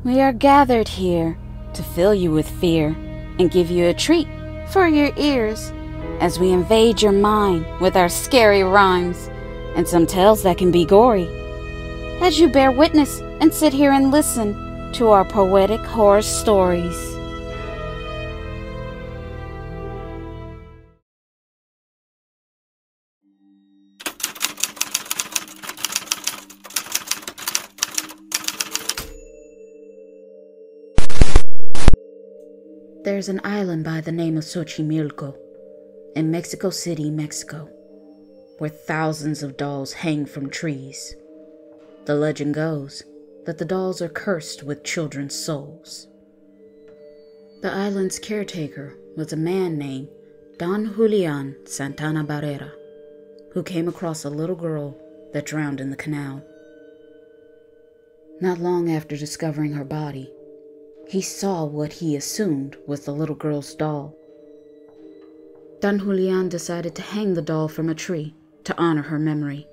We are gathered here to fill you with fear and give you a treat for your ears as we invade your mind with our scary rhymes and some tales that can be gory. As you bear witness and sit here and listen to our poetic horror stories. There's an island by the name of Xochimilco in Mexico City, Mexico, where thousands of dolls hang from trees. The legend goes that the dolls are cursed with children's souls. The island's caretaker was a man named Don Julian Santana Barrera, who came across a little girl that drowned in the canal. Not long after discovering her body, he saw what he assumed was the little girl's doll. Don Julian decided to hang the doll from a tree to honor her memory.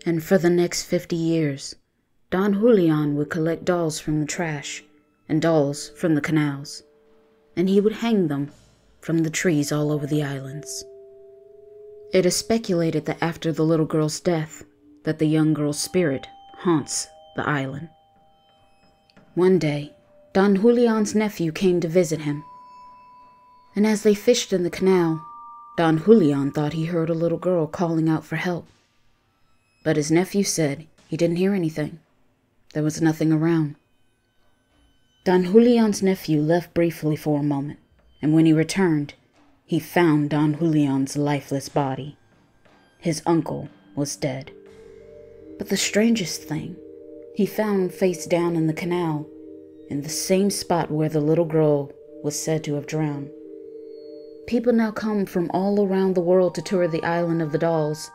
And for the next 50 years, Don Julian would collect dolls from the trash and dolls from the canals, and he would hang them from the trees all over the islands. It is speculated that after the little girl's death, that the young girl's spirit haunts the island. One day, Don Julian's nephew came to visit him, and as they fished in the canal, Don Julian thought he heard a little girl calling out for help. But his nephew said he didn't hear anything. There was nothing around. Don Julian's nephew left briefly for a moment, and when he returned, he found Don Julian's lifeless body. His uncle was dead. But the strangest thing, he found him face down in the canal, in the same spot where the little girl was said to have drowned. People now come from all around the world to tour the island of the dolls.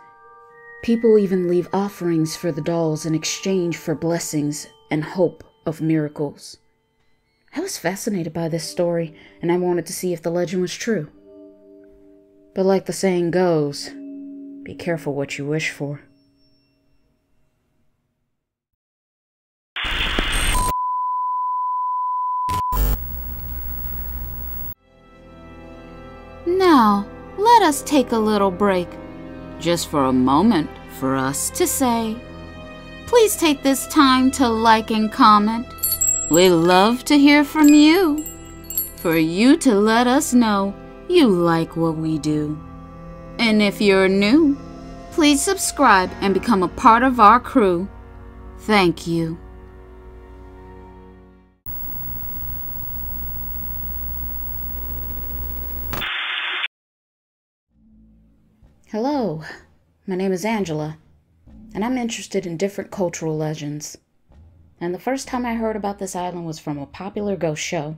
People even leave offerings for the dolls in exchange for blessings and hope of miracles. I was fascinated by this story, and I wanted to see if the legend was true. But like the saying goes, be careful what you wish for. Now, let us take a little break, just for a moment for us to say, please take this time to like and comment. We love to hear from you, for you to let us know you like what we do. And if you're new, please subscribe and become a part of our crew. Thank you. Hello, my name is Angela, and I'm interested in different cultural legends. And the first time I heard about this island was from a popular ghost show.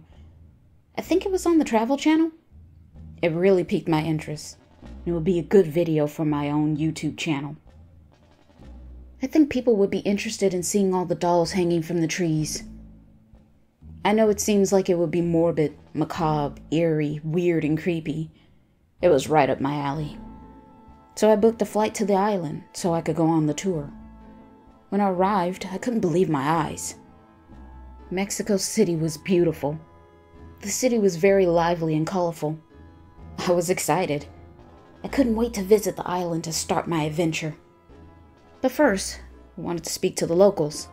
I think it was on the Travel Channel. It really piqued my interest. It would be a good video for my own YouTube channel. I think people would be interested in seeing all the dolls hanging from the trees. I know it seems like it would be morbid, macabre, eerie, weird, and creepy. It was right up my alley. So I booked a flight to the island so I could go on the tour. When I arrived, I couldn't believe my eyes. Mexico City was beautiful. The city was very lively and colorful. I was excited. I couldn't wait to visit the island to start my adventure. But first, I wanted to speak to the locals.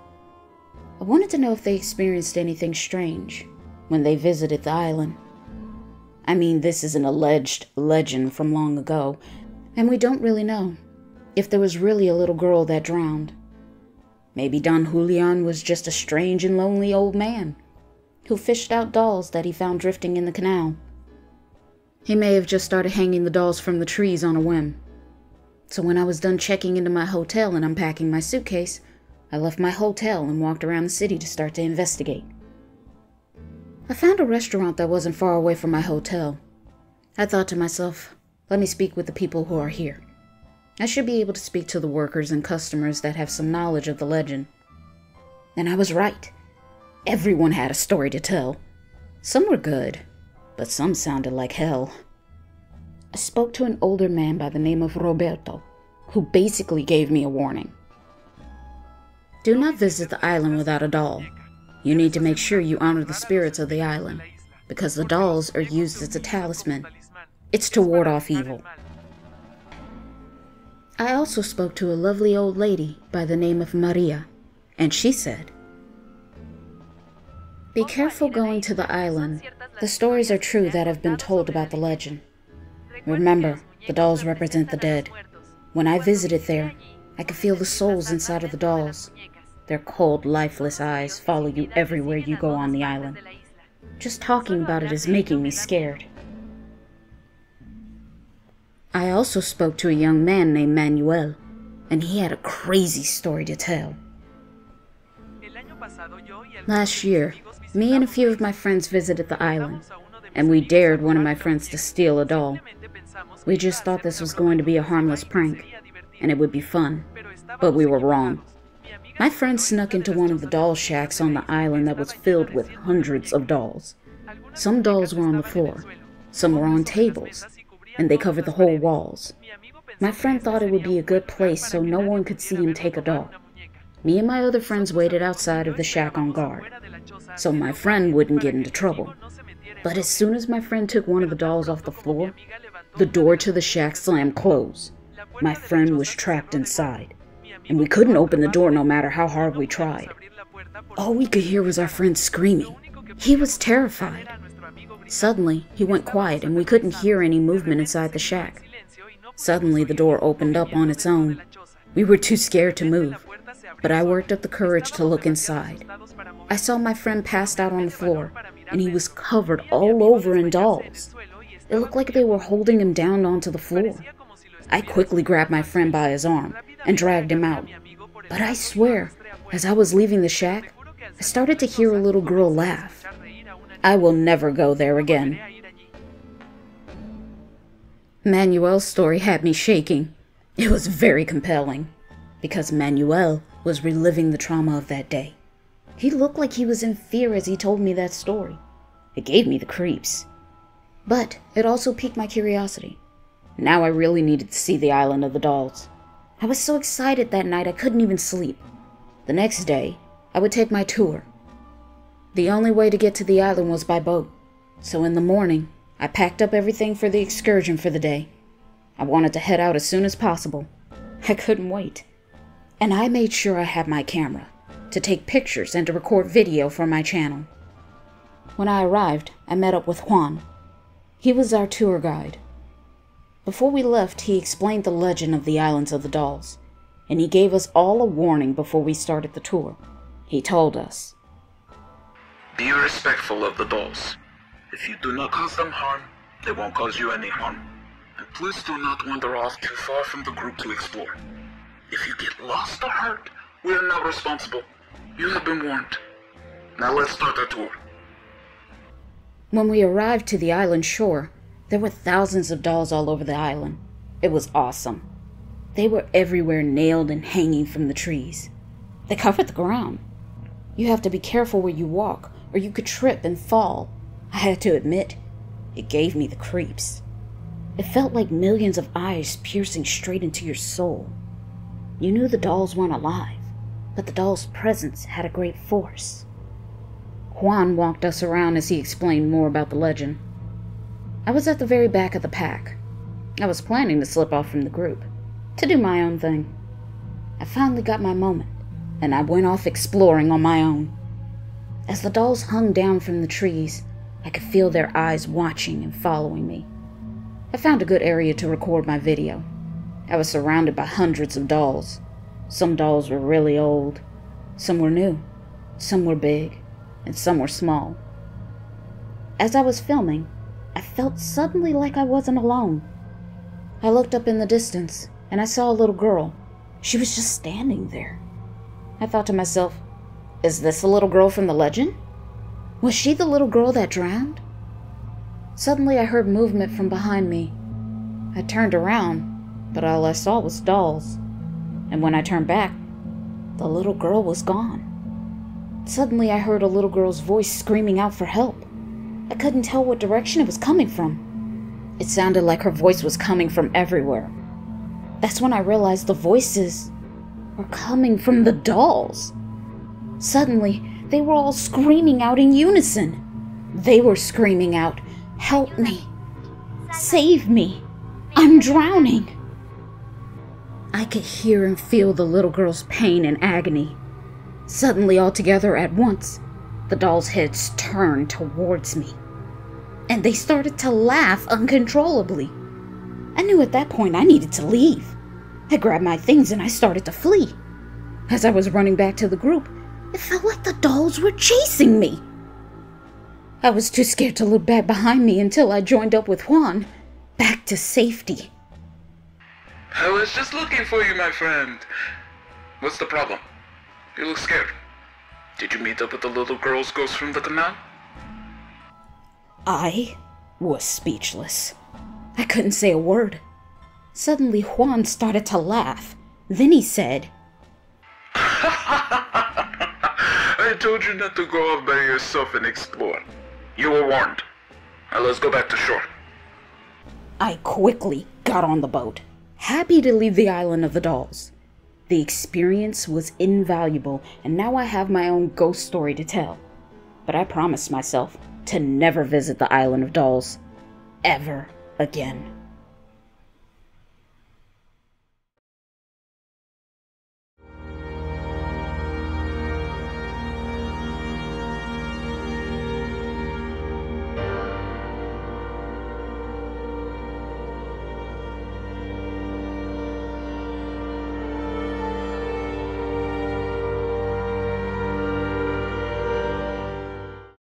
I wanted to know if they experienced anything strange when they visited the island. I mean, this is an alleged legend from long ago, and we don't really know if there was really a little girl that drowned. Maybe Don Julian was just a strange and lonely old man who fished out dolls that he found drifting in the canal. He may have just started hanging the dolls from the trees on a whim. So when I was done checking into my hotel and unpacking my suitcase, I left my hotel and walked around the city to start to investigate. I found a restaurant that wasn't far away from my hotel. I thought to myself, let me speak with the people who are here. I should be able to speak to the workers and customers that have some knowledge of the legend. And I was right. Everyone had a story to tell. Some were good, but some sounded like hell. I spoke to an older man by the name of Roberto, who basically gave me a warning. Do not visit the island without a doll. You need to make sure you honor the spirits of the island, because the dolls are used as a talisman. It's to ward off evil. I also spoke to a lovely old lady by the name of Maria, and she said, "Be careful going to the island. The stories are true that have been told about the legend. Remember, the dolls represent the dead. When I visited there, I could feel the souls inside of the dolls. Their cold, lifeless eyes follow you everywhere you go on the island. Just talking about it is making me scared." I also spoke to a young man named Manuel, and he had a crazy story to tell. Last year, me and a few of my friends visited the island, and we dared one of my friends to steal a doll. We just thought this was going to be a harmless prank, and it would be fun, but we were wrong. My friend snuck into one of the doll shacks on the island that was filled with hundreds of dolls. Some dolls were on the floor, some were on tables, and they covered the whole walls. My friend thought it would be a good place so no one could see him take a doll. Me and my other friends waited outside of the shack on guard, so my friend wouldn't get into trouble. But as soon as my friend took one of the dolls off the floor, the door to the shack slammed closed. My friend was trapped inside, and we couldn't open the door no matter how hard we tried. All we could hear was our friend screaming. He was terrified. Suddenly, he went quiet and we couldn't hear any movement inside the shack. Suddenly, the door opened up on its own. We were too scared to move, but I worked up the courage to look inside. I saw my friend passed out on the floor, and he was covered all over in dolls. It looked like they were holding him down onto the floor. I quickly grabbed my friend by his arm and dragged him out. But I swear, as I was leaving the shack, I started to hear a little girl laugh. I will never go there again. Manuel's story had me shaking. It was very compelling, because Manuel was reliving the trauma of that day. He looked like he was in fear as he told me that story. It gave me the creeps. But it also piqued my curiosity. Now I really needed to see the island of the dolls. I was so excited that night I couldn't even sleep. The next day, I would take my tour. The only way to get to the island was by boat, so in the morning, I packed up everything for the excursion for the day. I wanted to head out as soon as possible. I couldn't wait. And I made sure I had my camera, to take pictures and to record video for my channel. When I arrived, I met up with Juan. He was our tour guide. Before we left, he explained the legend of the Islands of the Dolls, and he gave us all a warning before we started the tour. He told us, "Be respectful of the dolls. If you do not cause them harm, they won't cause you any harm. And please do not wander off too far from the group to explore. If you get lost or hurt, we are not responsible. You have been warned. Now let's start our tour." When we arrived to the island shore, there were thousands of dolls all over the island. It was awesome. They were everywhere, nailed and hanging from the trees. They covered the ground. You have to be careful where you walk, or you could trip and fall. I had to admit, it gave me the creeps. It felt like millions of eyes piercing straight into your soul. You knew the dolls weren't alive, but the dolls' presence had a great force. Juan walked us around as he explained more about the legend. I was at the very back of the pack. I was planning to slip off from the group, to do my own thing. I finally got my moment, and I went off exploring on my own. As the dolls hung down from the trees, I could feel their eyes watching and following me. I found a good area to record my video. I was surrounded by hundreds of dolls. Some dolls were really old, some were new, some were big, and some were small. As I was filming, I felt suddenly like I wasn't alone. I looked up in the distance, and I saw a little girl. She was just standing there. I thought to myself, is this the little girl from the legend? Was she the little girl that drowned? Suddenly I heard movement from behind me. I turned around, but all I saw was dolls. And when I turned back, the little girl was gone. Suddenly I heard a little girl's voice screaming out for help. I couldn't tell what direction it was coming from. It sounded like her voice was coming from everywhere. That's when I realized the voices were coming from the dolls. Suddenly, They were all screaming out in unison. They were screaming out, "Help me! Save me! I'm drowning!" I could hear and feel the little girl's pain and agony. Suddenly, all together at once, the dolls' heads turned towards me, and they started to laugh uncontrollably. I knew at that point I needed to leave. I grabbed my things and I started to flee. As I was running back to the group, it felt like the dolls were chasing me. I was too scared to look back behind me until I joined up with Juan, back to safety. I was just looking for you, my friend. What's the problem? You look scared. Did you meet up with the little girl's ghost from the canal? I was speechless. I couldn't say a word. Suddenly, Juan started to laugh. Then he said, I told you not to go off by yourself and explore. You were warned. Now let's go back to shore. I quickly got on the boat, happy to leave the island of the dolls. The experience was invaluable, and now I have my own ghost story to tell. But I promised myself to never visit the island of dolls ever again.